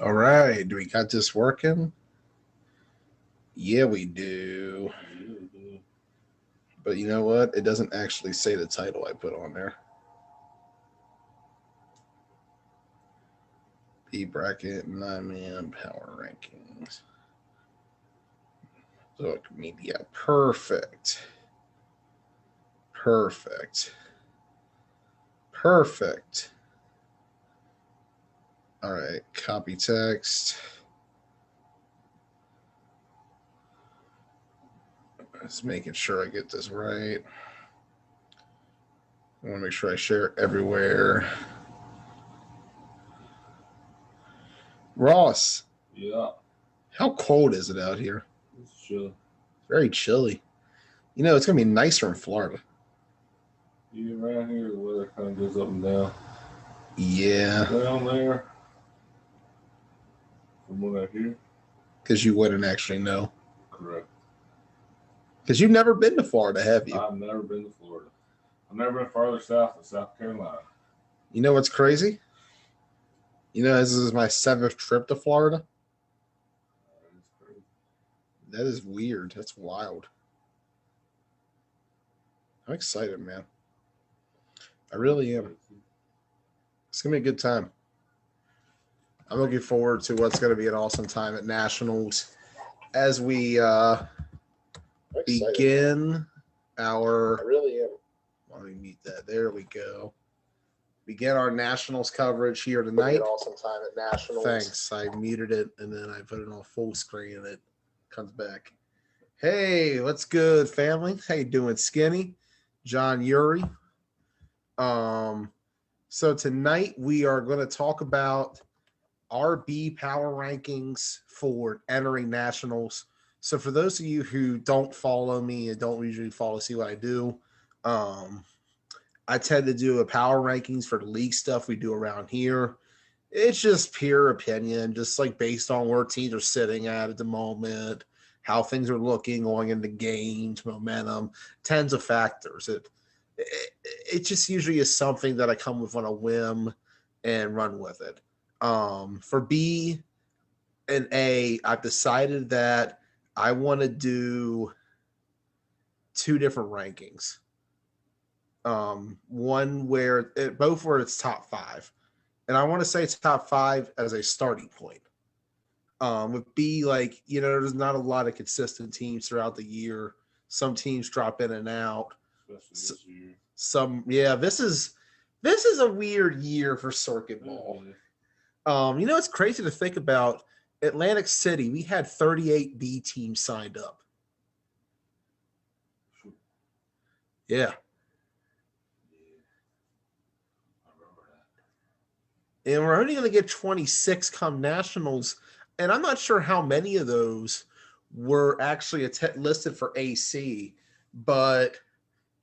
All right. Do we got this working? Yeah, we do. But you know what? It doesn't actually say the title I put on there. B bracket 9-man power rankings. Look, media. Perfect. Perfect. Perfect. All right. Copy text. Just making sure I get this right. I want to make sure I share it everywhere. Ross, Yeah, how cold is it out here? it's chill. Very chilly. You know, it's going to be nicer in Florida. Yeah, around here the weather kind of goes up and down. Yeah, Down there, from what I hear, because you wouldn't actually know. correct. Because you've never been to Florida, have you? I've never been to Florida. I've never been farther south than South Carolina. You know what's crazy? You know, this is my 7th trip to Florida. That is crazy. That is weird. That's wild. I'm excited, man. I really am. It's going to be a good time. I'm looking forward to what's going to be an awesome time at Nationals as we begin our. I really am. Let me mute that. There we go. Begin our Nationals coverage here tonight. Awesome time at Nationals. Thanks. I muted it and then I put it on full screen and it comes back. Hey, what's good, family? How you doing, Skinny? John Uri. So tonight we are going to talk about RB power rankings for entering Nationals. So for those of you who don't follow me and don't usually follow see what I do, I tend to do a power rankings for the league stuff we do around here. It's just pure opinion, just like based on where teams are sitting at the moment, how things are looking going into games, momentum, tens of factors. It just usually is something that I come with on a whim and run with it. For B and A, I've decided that I want to do two different rankings. One where both where it's top five, and I want to say it's top five as a starting point. With B, like there's not a lot of consistent teams throughout the year. Some teams drop in and out. Especially this year. This is a weird year for circuit ball. It's crazy to think about. Atlantic City, we had 38 B teams signed up. Yeah. And we're only going to get 26 come Nationals. And I'm not sure how many of those were actually listed for AC, but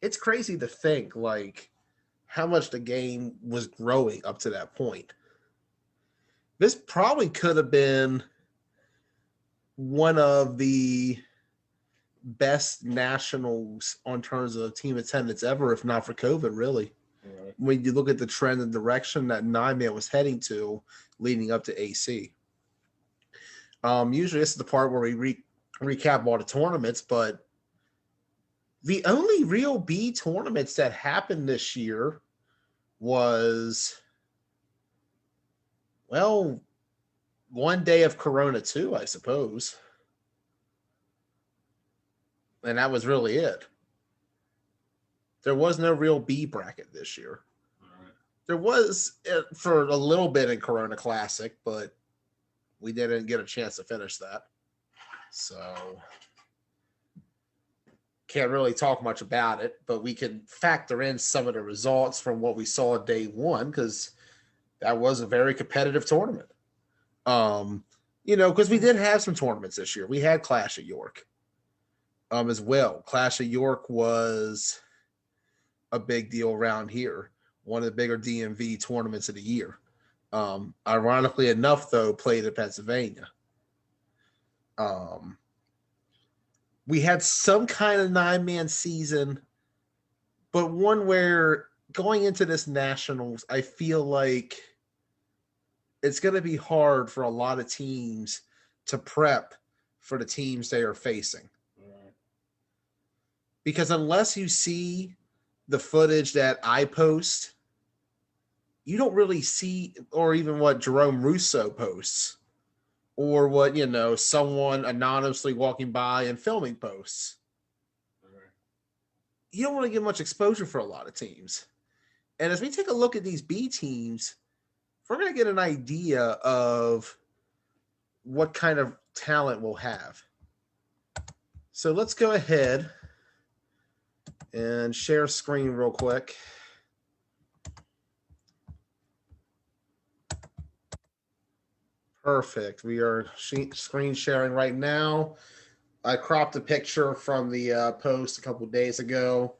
it's crazy to think like how much the game was growing up to that point. This probably could have been one of the best Nationals on terms of team attendance ever, if not for COVID, really. Right. When you look at the trend and direction that 9-man was heading to leading up to AC. Usually this is the part where we recap all the tournaments, but the only real B tournaments that happened this year was, well, one day of Corona 2, I suppose. And that was really it. There was no real B bracket this year. Right. There was for a little bit in Corona Classic, but we didn't get a chance to finish that. So can't really talk much about it, but we can factor in some of the results from what we saw day one because that was a very competitive tournament. Because we did have some tournaments this year. We had Clash of York as well. Clash of York was a big deal around here. One of the bigger DMV tournaments of the year. Ironically enough, though, played in Pennsylvania. We had some kind of 9-man season, but one where going into this Nationals, I feel like it's going to be hard for a lot of teams to prep for the teams they are facing. Right. Because unless you see the footage that I post, you don't really see, or even what Jerome Russo posts, or what, someone anonymously walking by and filming posts. Right. You don't really get much exposure for a lot of teams. And as we take a look at these B teams, we're going to get an idea of what kind of talent we'll have. So let's go ahead and share screen real quick. Perfect. We are screen sharing right now. I cropped a picture from the post a couple days ago.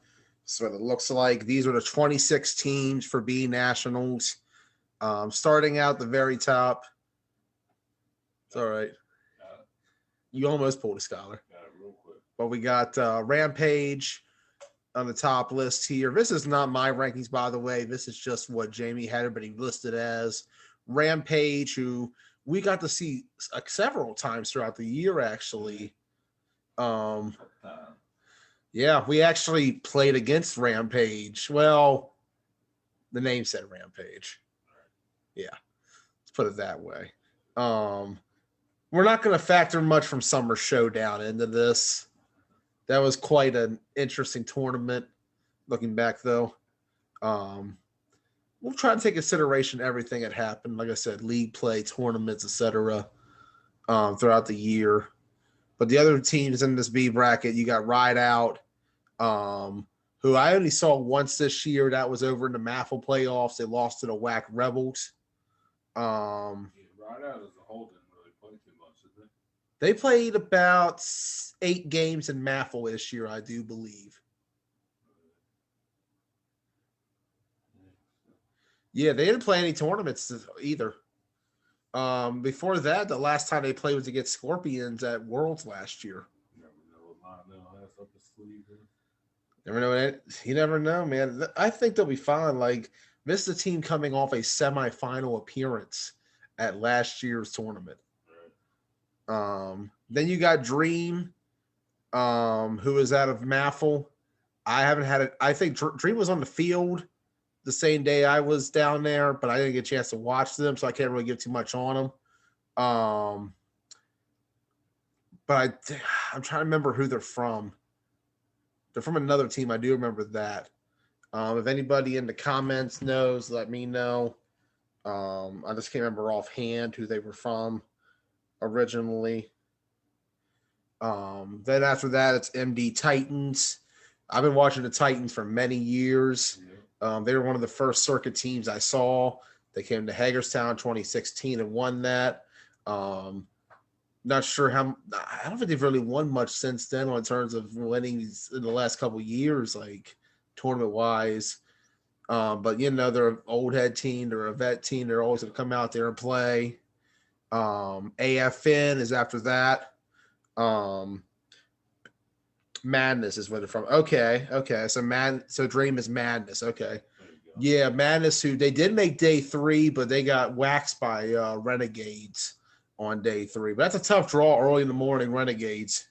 So it looks like these are the 26 teams for B Nationals. Starting out the very top. It's all right. You almost pulled a scholar. Got it real quick. But we got Rampage on the top list here. This is not my rankings, by the way. This is just what Jamie had everybody listed as. Rampage, who we got to see several times throughout the year, actually. Yeah, we actually played against Rampage. Well, the name said Rampage. Yeah, let's put it that way. We're not going to factor much from Summer Showdown into this. That was quite an interesting tournament. Looking back, though, we'll try to take consideration everything that happened. Like I said, league play, tournaments, etc. Throughout the year. But the other teams in this B bracket, you got Ride Out, who I only saw once this year. That was over in the MAFL playoffs. They lost to the WAC Rebels. Ride Out as a whole didn't really play too much, did they? They played about 8 games in MAFL this year, I do believe. Yeah, they didn't play any tournaments either. Before that, the last time they played was against Scorpions at Worlds last year. You never know what Montano has up his sleeve. Never know. You never know, man. I think they'll be fine. Like, this is a team coming off a semifinal appearance at last year's tournament. Right. Then you got Dream, who is out of MAFL. I haven't had it. I think Dream was on the field the same day I was down there, but I didn't get a chance to watch them, so I can't really give too much on them. But I'm trying to remember who they're from. They're from another team. I do remember that. If anybody in the comments knows, let me know. I just can't remember offhand who they were from originally. Then after that, it's MD Titans. I've been watching the Titans for many years. Yeah. They were one of the first circuit teams I saw. They came to Hagerstown 2016 and won that. Not sure how. I don't think they've really won much since then in terms of winning in the last couple of years, like tournament wise. But they're an old head team. They're a vet team. They're always going to come out there and play. AFN is after that. Madness is where they're from. Okay. So Dream is Madness. Okay. Yeah, Madness, who they did make day 3, but they got waxed by Renegades on day 3. But that's a tough draw early in the morning, Renegades.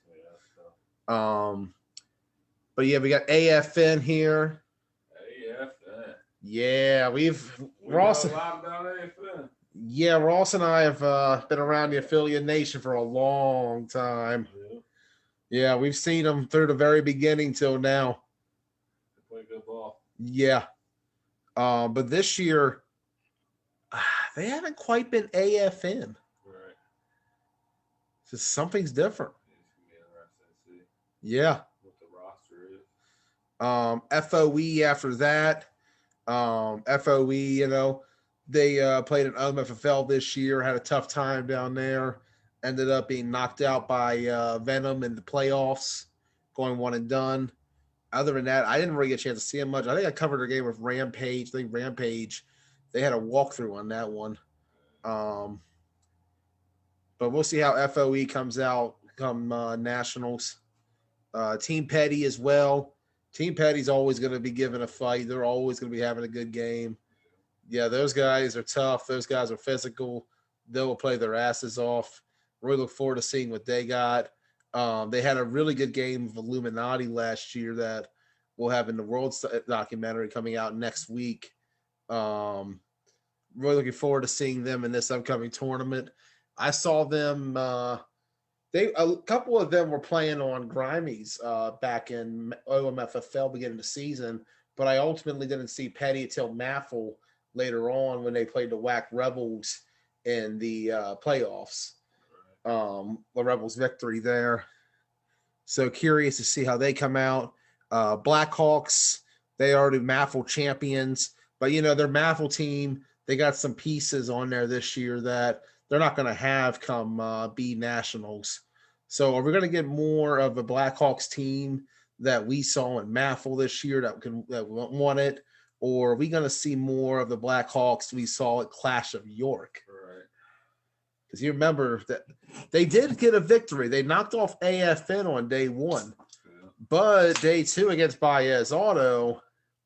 Yeah, but yeah, we got AFN here. AFN. Yeah, Ross. Yeah, Ross and I have been around the Affiliate Nation for a long time. Yeah, we've seen them through the very beginning till now. They play good ball. Yeah. But this year, they haven't quite been AFN. Right. So something's different. It's Yeah. what the roster is. FOE after that. FOE, they played an OMFFL this year, had a tough time down there. Ended up being knocked out by Venom in the playoffs, going one and done. Other than that, I didn't really get a chance to see him much. I think I covered their game with Rampage. I think Rampage, they had a walkthrough on that one. But we'll see how FOE comes out come Nationals. Team Petty as well. Team Petty's always going to be giving a fight. They're always going to be having a good game. Yeah, those guys are tough. Those guys are physical. They will play their asses off. Really look forward to seeing what they got. They had a really good game of Illuminati last year that we'll have in the World documentary coming out next week. Um, really looking forward to seeing them in this upcoming tournament. I saw them. A couple of them were playing on Grimies back in OMFFL beginning of the season, but I ultimately didn't see Petty until Maffle later on when they played the WAC Rebels in the playoffs. The Rebels victory there. So curious to see how they come out. Blackhawks, they are the Maffle champions, but their Maffle team, they got some pieces on there this year that they're not going to have come B Nationals. So are we going to get more of a Blackhawks team that we saw in Maffle this year that won it, or are we going to see more of the Blackhawks we saw at Clash of York? Right. Because you remember that they did get a victory. They knocked off AFN on day one, but day two against Baez Auto.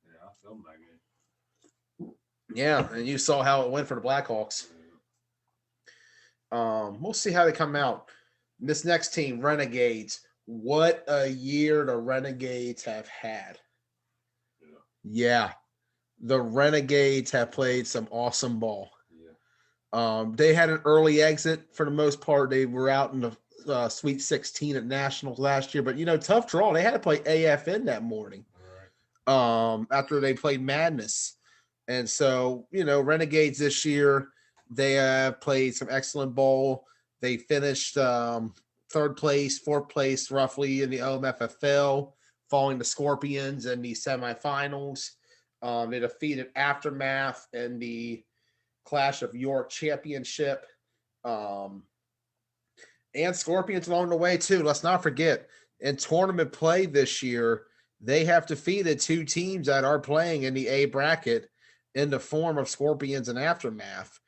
Yeah, I filmed that game. Yeah, and you saw how it went for the Blackhawks. We'll see how they come out. This next team, Renegades. What a year the Renegades have had. Yeah. The Renegades have played some awesome ball. Yeah. They had an early exit for the most part. They were out in the Sweet 16 at Nationals last year, but tough draw. They had to play AFN that morning. Right. After they played Madness. And so, Renegades this year, they have played some excellent ball. They finished third place, fourth place roughly in the OMFFL, falling to Scorpions in the semifinals. They defeated Aftermath in the Clash of York Championship. And Scorpions along the way, too. Let's not forget, in tournament play this year, they have defeated two teams that are playing in the A bracket in the form of Scorpions and Aftermath.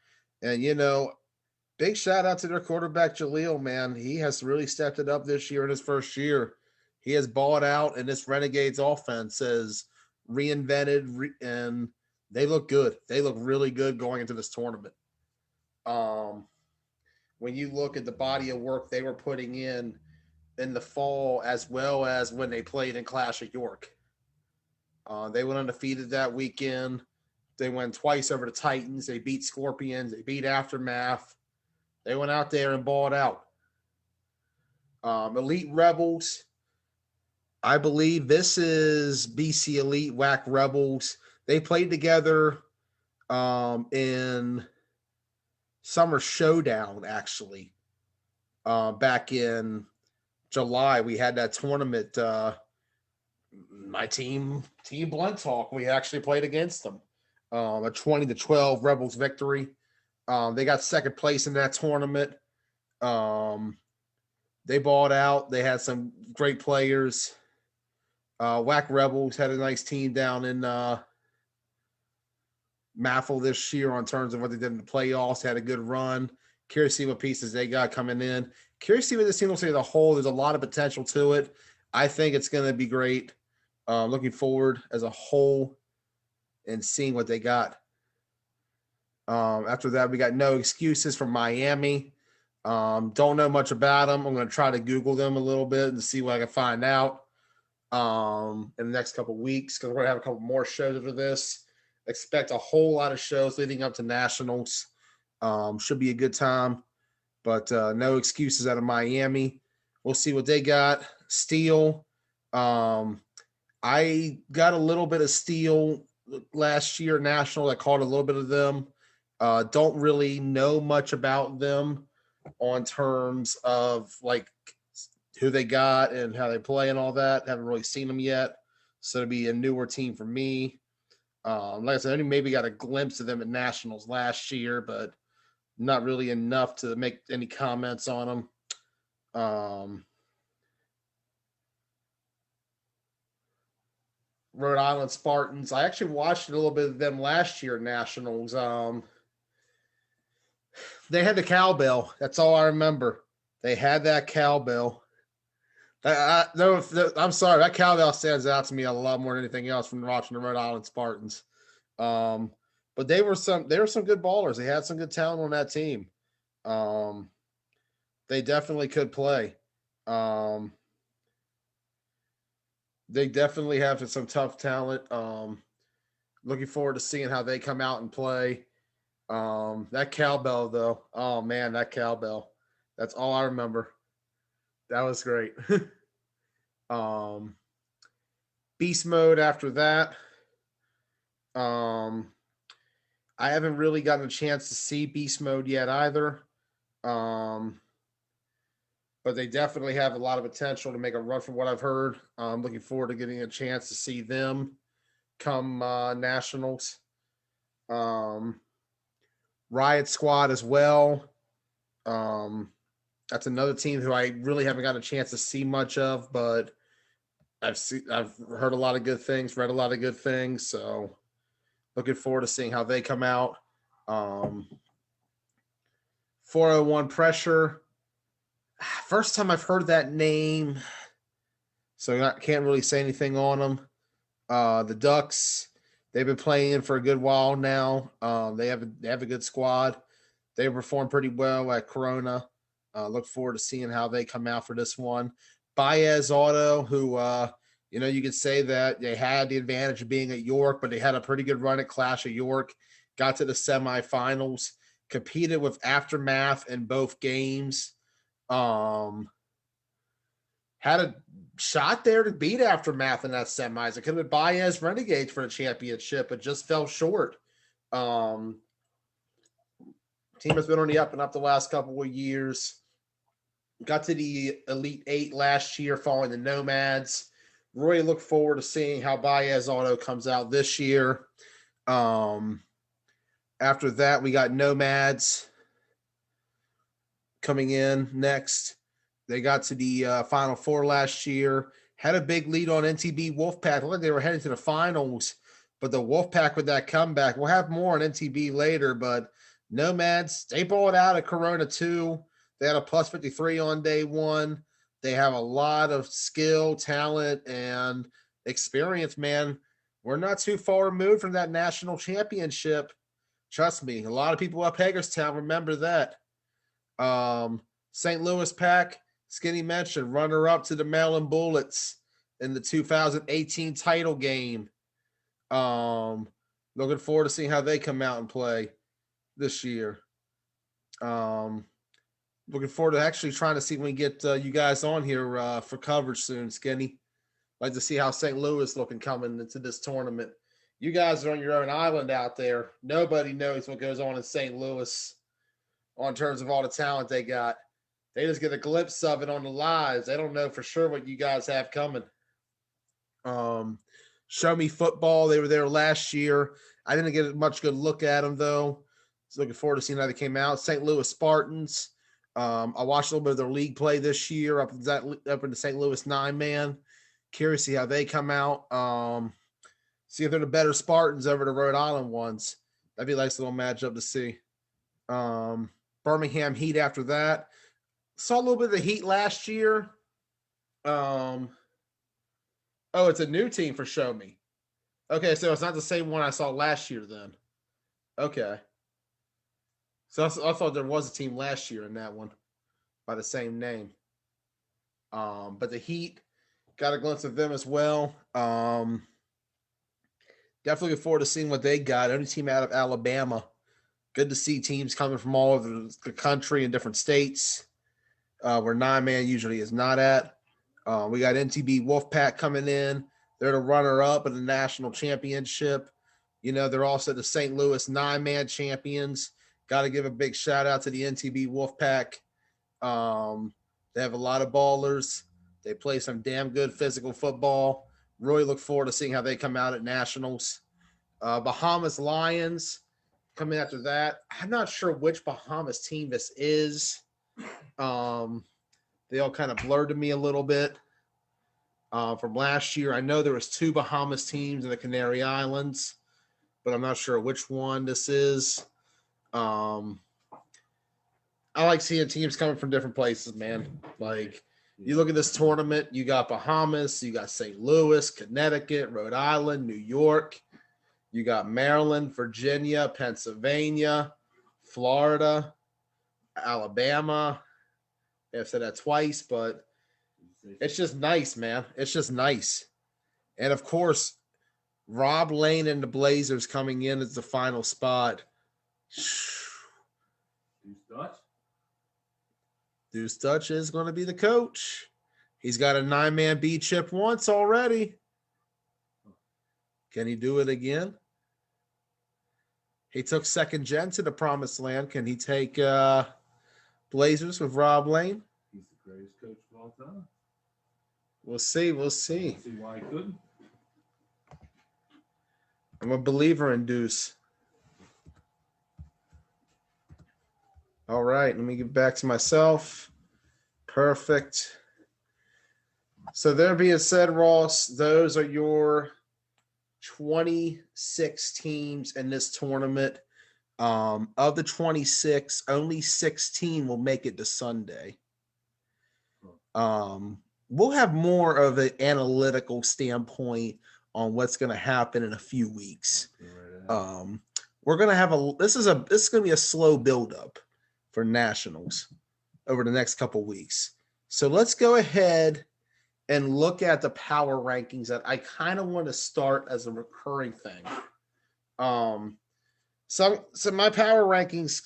And, big shout out to their quarterback, Jaleel, man. He has really stepped it up this year in his first year. He has balled out, and this Renegades offense is reinvented, and they look good. They look really good going into this tournament. When you look at the body of work they were putting in the fall as well as when they played in Clash of York. They went undefeated that weekend. They went twice over the Titans. They beat Scorpions. They beat Aftermath. They went out there and balled out. Elite Rebels. I believe this is BC Elite WAC Rebels. They played together in Summer Showdown, actually. Back in July, we had that tournament. My team Blunt Talk, we actually played against them. A 20-12 Rebels victory. They got second place in that tournament. They balled out. They had some great players. WAC Rebels had a nice team down in Maffle this year on terms of what they did in the playoffs. They had a good run. Curious to see what pieces they got coming in. Curious to see what this team will say as a whole. There's a lot of potential to it. I think it's going to be great. Looking forward as a whole and seeing what they got. After that, we got No Excuses from Miami. Don't know much about them. I'm going to try to Google them a little bit and see what I can find out in the next couple of weeks, because we're going to have a couple more shows after this. Expect a whole lot of shows leading up to Nationals. Should be a good time. But No Excuses out of Miami. We'll see what they got. Steel. I got a little bit of Steel last year National. I caught a little bit of them. Don't really know much about them on terms of like who they got and how they play and all that. Haven't really seen them yet. So it'll be a newer team for me. Like I said, I only maybe got a glimpse of them at Nationals last year, but not really enough to make any comments on them. Rhode Island Spartans. I actually watched a little bit of them last year at Nationals. They had the cowbell. That's all I remember. They had that cowbell. I'm sorry. That cowbell stands out to me a lot more than anything else from watching the Rhode Island Spartans. But but they were some good ballers. They had some good talent on that team. They definitely could play. They definitely have some tough talent. Looking forward to seeing how they come out and play. That cowbell though. Oh man, that cowbell. That's all I remember. That was great. Beast mode after that. I haven't really gotten a chance to see beast mode yet either. But they definitely have a lot of potential to make a run from what I've heard. I'm looking forward to getting a chance to see them come nationals. Riot Squad as well. That's another team who I really haven't got a chance to see much of, but I've heard a lot of good things, read a lot of good things, so looking forward to seeing how they come out. 401 Pressure. First time I've heard that name, so I can't really say anything on them. The Ducks, they've been playing for a good while now. They have a good squad. They performed pretty well at Corona. Look forward to seeing how they come out for this one. Baez Auto, who you could say that they had the advantage of being at York, but they had a pretty good run at Clash of York. Got to the semifinals, competed with Aftermath in both games. Had a shot there to beat Aftermath in that semis. It could have been Baez Renegades for the championship, but just fell short. Team has been on the up and up the last couple of years. Got to the Elite Eight last year following the Nomads. Really look forward to seeing how Baez Auto comes out this year. After that, we got Nomads coming in next. They got to the Final Four last year. Had a big lead on NTB Wolfpack. Looked like they were heading to the finals, but the Wolfpack with that comeback. We'll have more on NTB later, but Nomads, they balled out at Corona 2. They had a plus 53 on day one. They have a lot of skill, talent, and experience, man. We're not too far removed from that national championship. Trust me, a lot of people up Hagerstown remember that. St. Louis Pack, Skinny mentioned, runner-up to the Maryland Bullets in the 2018 title game. Looking forward to seeing how they come out and play this year. Looking forward to actually trying to see when we get you guys on here for coverage soon, Skinny. Like to see how St. Louis looking coming into this tournament. You guys are on your own island out there. Nobody knows what goes on in St. Louis on terms of all the talent they got. They just get a glimpse of it on the lives. They don't know for sure what you guys have coming. Show Me Football. They were there last year. I didn't get a much good look at them, though. So looking forward to seeing how they came out. St. Louis Spartans. I watched a little bit of their league play this year up in the St. Louis 9-man. Curious to see how they come out. See if they're the better Spartans over the Rhode Island ones. That'd be a nice little matchup to see. Birmingham Heat after that. Saw a little bit of the Heat last year. It's a new team for Show Me. Okay, so it's not the same one I saw last year then. Okay. So I thought there was a team last year in that one by the same name. But the Heat, got a glimpse of them as well. Definitely looking forward to seeing what they got. Only team out of Alabama. Good to see teams coming from all over the country and different states where 9-man usually is not at. We got NTB Wolfpack coming in. They're the runner-up in the national championship. They're also the St. Louis 9-man champions. Got to give a big shout-out to the NTB Wolfpack. They have a lot of ballers. They play some damn good physical football. Really look forward to seeing how they come out at nationals. Bahamas Lions coming after that. I'm not sure which Bahamas team this is. They all kind of blurred to me a little bit from last year. I know there was 2 Bahamas teams in the Canary Islands, but I'm not sure which one this is. I like seeing teams coming from different places, man. Like, you look at this tournament, you got Bahamas, you got St. Louis, Connecticut, Rhode Island, New York. You got Maryland, Virginia, Pennsylvania, Florida, Alabama. I've said that twice, but it's just nice, man. It's just nice. And of course, Rob Lane and the Blazers coming in as the final spot. Deuce Dutch is going to be the coach. He's got a 9-man B chip once already. Can he do it again? He took second gen to the promised land. Can he take Blazers with Rob Lane? He's the greatest coach of all time. We'll see. We'll see. See why he couldn't. I'm a believer in Deuce. All right, let me get back to myself. Perfect. So there being said, Ross, those are your 26 teams in this tournament. Of the 26, only 16 will make it to Sunday. We'll have more of an analytical standpoint on what's going to happen in a few weeks. We're going to have this is going to be a slow buildup for nationals over the next couple weeks. So let's go ahead and look at the power rankings that I kind of want to start as a recurring thing. So my power rankings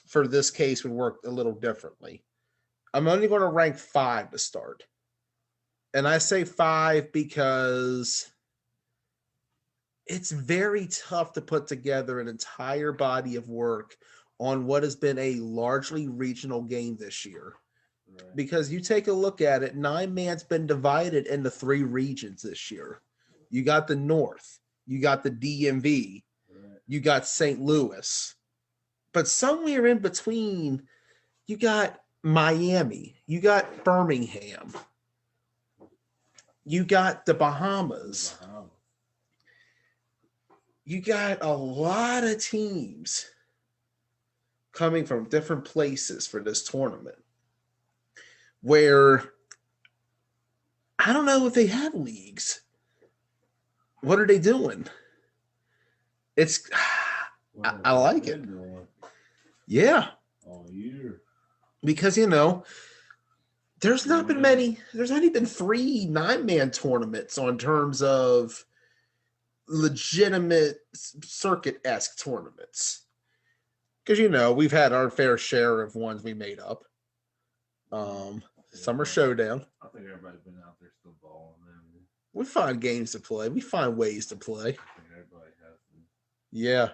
for this case would work a little differently. I'm only going to rank 5 to start. And I say 5 because it's very tough to put together an entire body of work on what has been a largely regional game this year. Right. Because you take a look at it, 9-man's been divided into 3 regions this year. You got the North, you got the DMV, right. You got St. Louis. But somewhere in between, you got Miami, you got Birmingham, you got the Bahamas. Wow. You got a lot of teams coming from different places for this tournament where I don't know if they have leagues. What are they doing? I like it. Yeah. All year. Because, there's not been many. There's only been 3 9-man tournaments on terms of legitimate circuit-esque tournaments. Because, we've had our fair share of ones we made up. Summer Showdown. I think everybody's been out there still balling. We find games to play. We find ways to play. I think everybody has to. Yeah.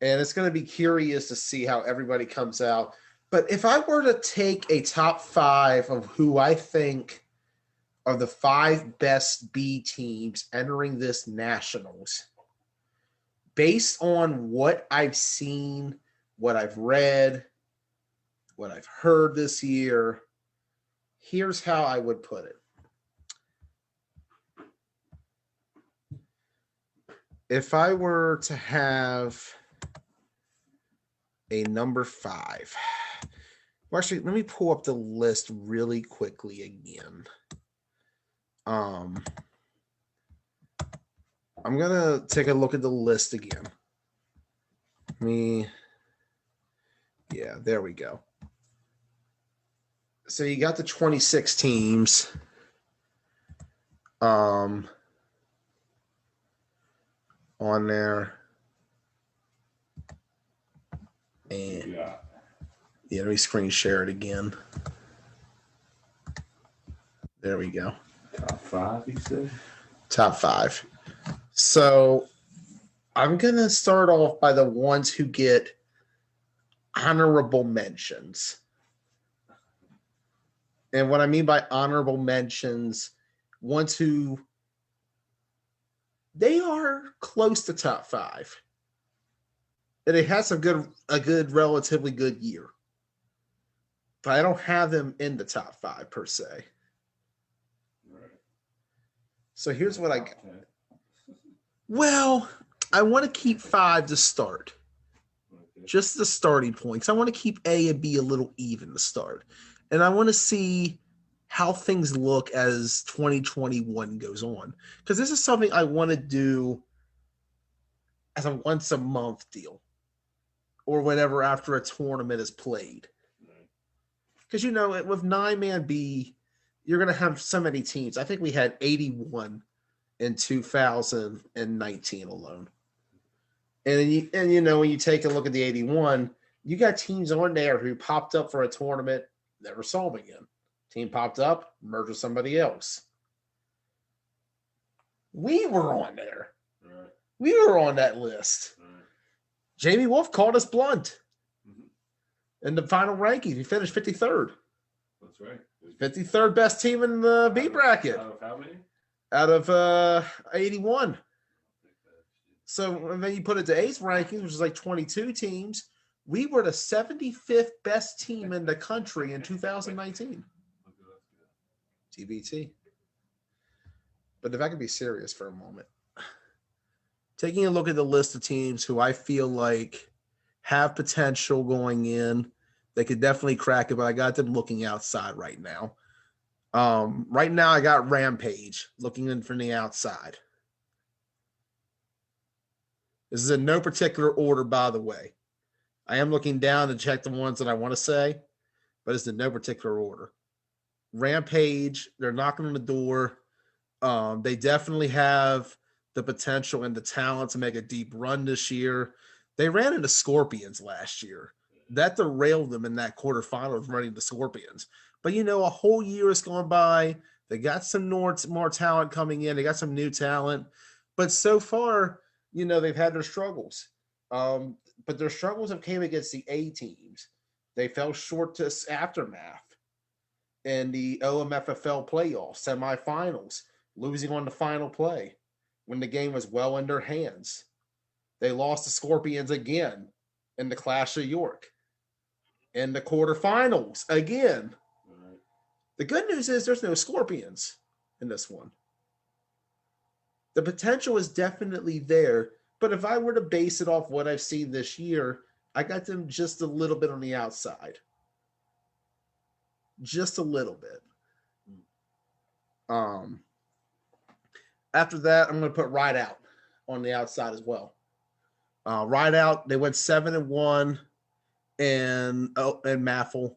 And it's going to be curious to see how everybody comes out. But if I were to take a top 5 of who I think are the 5 best B teams entering this Nationals, based on what I've seen, what I've read, what I've heard this year, here's how I would put it. If I were to have a number 5, well, actually, let me pull up the list really quickly again. I'm going to take a look at the list again. Yeah, there we go. So you got the 26 teams. On there. And yeah, let me screen share it again. There we go. Top 5, you said? Top 5. So I'm going to start off by the ones who get honorable mentions. And what I mean by honorable mentions, ones who they are close to top 5. And it has a good, relatively good year. But I don't have them in the top 5 per se. Right. So here's what I got. Well, I want to keep 5 to start. Okay. Just the starting points. I want to keep A and B a little even to start. And I want to see how things look as 2021 goes on. Because this is something I want to do as a once a month deal or whatever after a tournament is played. Because, with 9-man B, you're going to have so many teams. I think we had 81 in 2019 alone. And when you take a look at the 81, you got teams on there who popped up for a tournament, never saw them again. Team popped up, merged with somebody else. We were on there. Right. We were on that list. Right. Jamie Wolf called us blunt. In the final ranking, he finished 53rd. That's right. 53rd best team in the B bracket. Out of how many? Out of 81. So, and then you put it to ace rankings, which is like 22 teams. We were the 75th best team in the country in 2019. TBT. But if I could be serious for a moment, taking a look at the list of teams who I feel like have potential going in, they could definitely crack it, but I got them looking outside right now. Right now, I got Rampage looking in from the outside. This is in no particular order, by the way. I am looking down to check the ones that I want to say, but it's in no particular order. Rampage, they're knocking on the door. They definitely have the potential and the talent to make a deep run this year. They ran into Scorpions last year. That derailed them in that quarterfinal of running the Scorpions. But, a whole year has gone by. They got some more talent coming in. They got some new talent. But so far, they've had their struggles. But their struggles have came against the A teams. They fell short to Aftermath in the OMFFL playoffs, semifinals, losing on the final play when the game was well in their hands. They lost to Scorpions again in the Clash of York. In the quarterfinals again. Right. The good news is there's no Scorpions in this one. The potential is definitely there, but if I were to base it off what I've seen this year, I got them just a little bit on the outside. Just a little bit. After that, I'm going to put Ride Out on the outside as well. Ride Out, they went 7-1 and Maffle.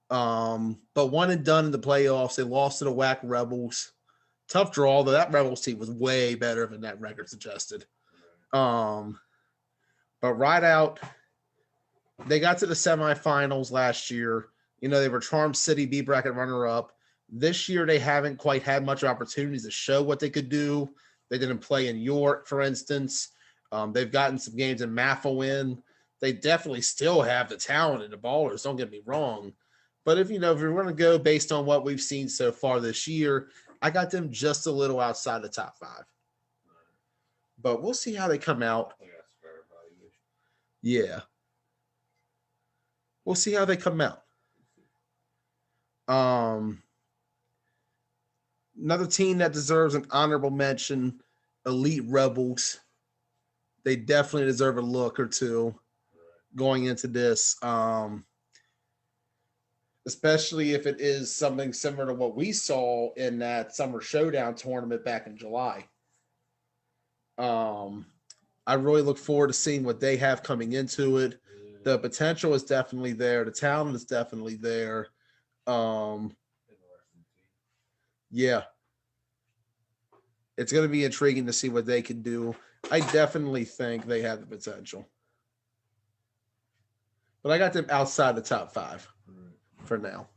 But one and done in the playoffs. They lost to the WAC Rebels. Tough draw, though that Rebels team was way better than that record suggested. But Ride Out, they got to the semifinals last year. They were Charm City B bracket runner-up. This year, they haven't quite had much opportunities to show what they could do. They didn't play in York, for instance. They've gotten some games in Maffle in. They definitely still have the talent and the ballers, don't get me wrong. But if we're going to go based on what we've seen so far this year, I got them just a little outside the top 5. But we'll see how they come out. Yeah. We'll see how they come out. Another team that deserves an honorable mention, Elite Rebels. They definitely deserve a look or two going into this, especially if it is something similar to what we saw in that Summer Showdown tournament back in July. I really look forward to seeing what they have coming into it. The potential is definitely there. The talent is definitely there. Yeah. It's going to be intriguing to see what they can do. I definitely think they have the potential. But I got them outside the top 5 for now.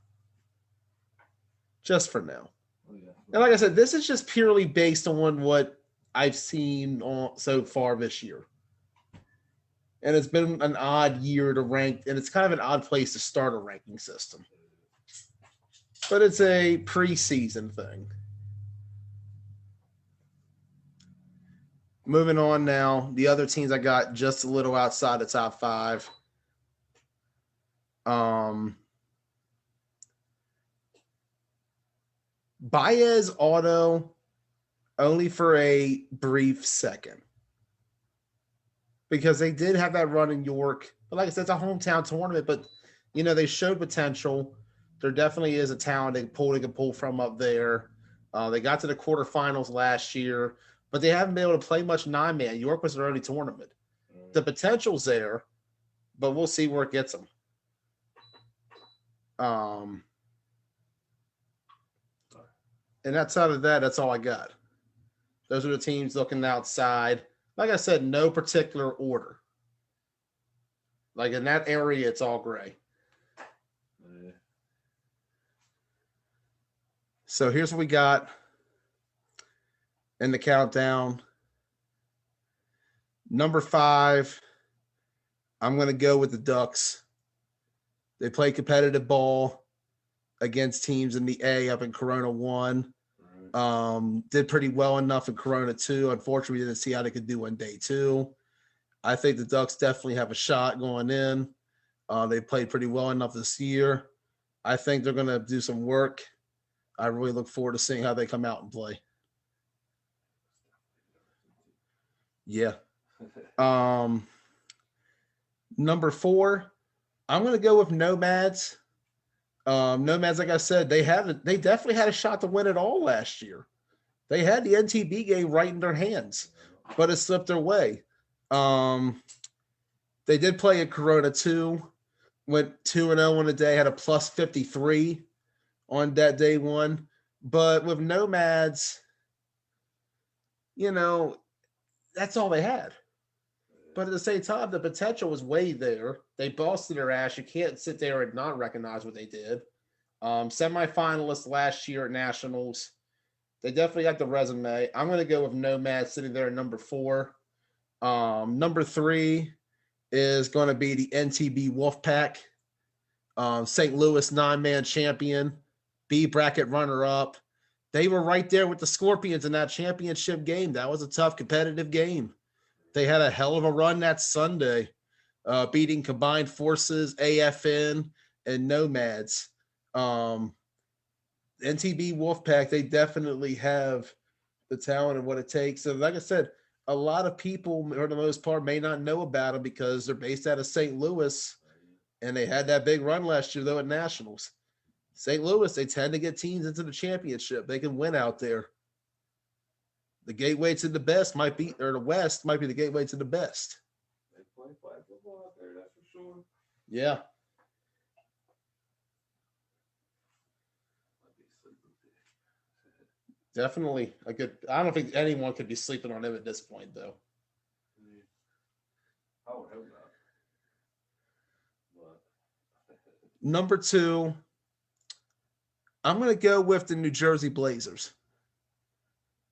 Just for now. And like I said, this is just purely based on what I've seen so far this year. And it's been an odd year to rank, and it's kind of an odd place to start a ranking system. But it's a preseason thing. Moving on now, the other teams I got just a little outside the top 5. Baez Auto, only for a brief second. Because they did have that run in York. But like I said, it's a hometown tournament. But, they showed potential. There definitely is a talent they can pull from up there. They got to the quarterfinals last year. But they haven't been able to play much 9-man. York was their only tournament. The potential's there, but we'll see where it gets them. And outside of that, that's all I got. Those are the teams looking outside. Like I said, no particular order. Like in that area, it's all gray. So here's what we got in the countdown. Number 5, I'm going to go with the Ducks. They play competitive ball against teams in the A up in Corona 1. Did pretty well enough in Corona 2. Unfortunately, we didn't see how they could do on day 2. I think the Ducks definitely have a shot going in. They played pretty well enough this year. I think they're going to do some work. I really look forward to seeing how they come out and play. Yeah. Number 4, I'm going to go with Nomads. Nomads, like I said, they definitely had a shot to win it all last year. They had the NTB game right in their hands, but it slipped their way. They did play at Corona 2, went 2-0 on the day, had a plus 53 on that day 1. But with Nomads, that's all they had. But at the same time, the potential was way there. They busted their ass. You can't sit there and not recognize what they did. Semifinalists last year at Nationals. They definitely got the resume. I'm going to go with Nomad sitting there at number 4. Number 3 is going to be the NTB Wolfpack. St. Louis 9-man champion. B bracket runner-up. They were right there with the Scorpions in that championship game. That was a tough competitive game. They had a hell of a run that Sunday, beating Combined Forces, AFN, and Nomads. NTB Wolfpack, they definitely have the talent and what it takes. So, like I said, a lot of people, for the most part, may not know about them because they're based out of St. Louis, and they had that big run last year, though, at Nationals. St. Louis, they tend to get teams into the championship. They can win out there. The gateway to the best might be, or the West might be the gateway to the best. They play flag football out there, that's for sure. Yeah. Definitely a good. I don't think anyone could be sleeping on him at this point, though. I would hope not. Number 2, I'm going to go with the New Jersey Blazers.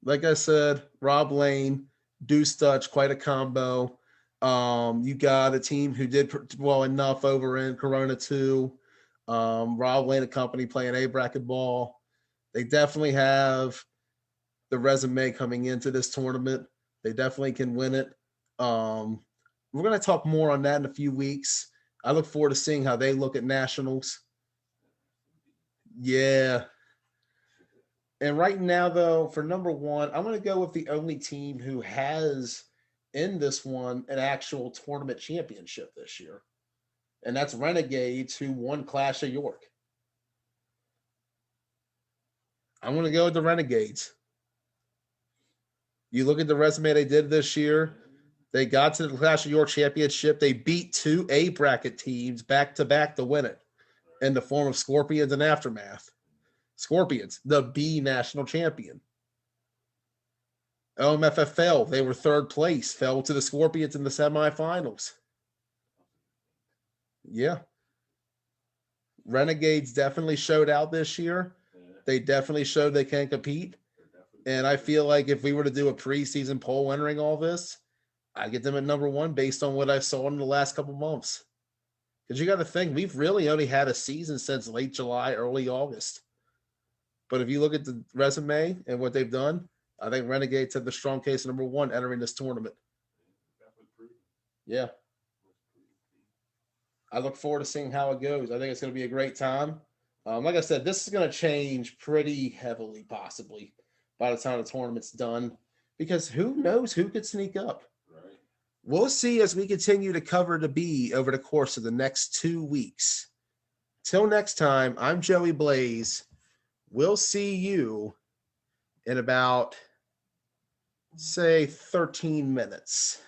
Like I said, Rob Lane, Deuce Dutch, quite a combo. You got a team who did well enough over in Corona 2. Rob Lane and company playing A bracket ball. They definitely have the resume coming into this tournament. They definitely can win it. We're going to talk more on that in a few weeks. I look forward to seeing how they look at Nationals. Yeah. And right now, though, for number 1, I'm going to go with the only team who has in this one an actual tournament championship this year. And that's Renegades, who won Clash of York. I'm going to go with the Renegades. You look at the resume they did this year. They got to the Clash of York championship. They beat 2 A bracket teams back-to-back to win it in the form of Scorpions and Aftermath. Scorpions, the B national champion. OMFFL, they were 3rd place, fell to the Scorpions in the semifinals. Yeah. Renegades definitely showed out this year. They definitely showed they can compete. And I feel like if we were to do a preseason poll entering all this, I'd get them at number 1 based on what I saw in the last couple months. Because you got to think, we've really only had a season since late July, early August. But if you look at the resume and what they've done, I think Renegades have the strong case number 1 entering this tournament. Yeah. I look forward to seeing how it goes. I think it's going to be a great time. Like I said, this is going to change pretty heavily, possibly, by the time the tournament's done. Because who knows who could sneak up. Right. We'll see as we continue to cover the B over the course of the next 2 weeks. Till next time, I'm Joey Blaze. We'll see you in about, say, 13 minutes.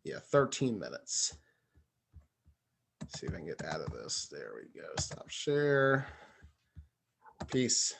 Yeah, 13 minutes. See if I can get out of this. There we go. Stop share. Peace.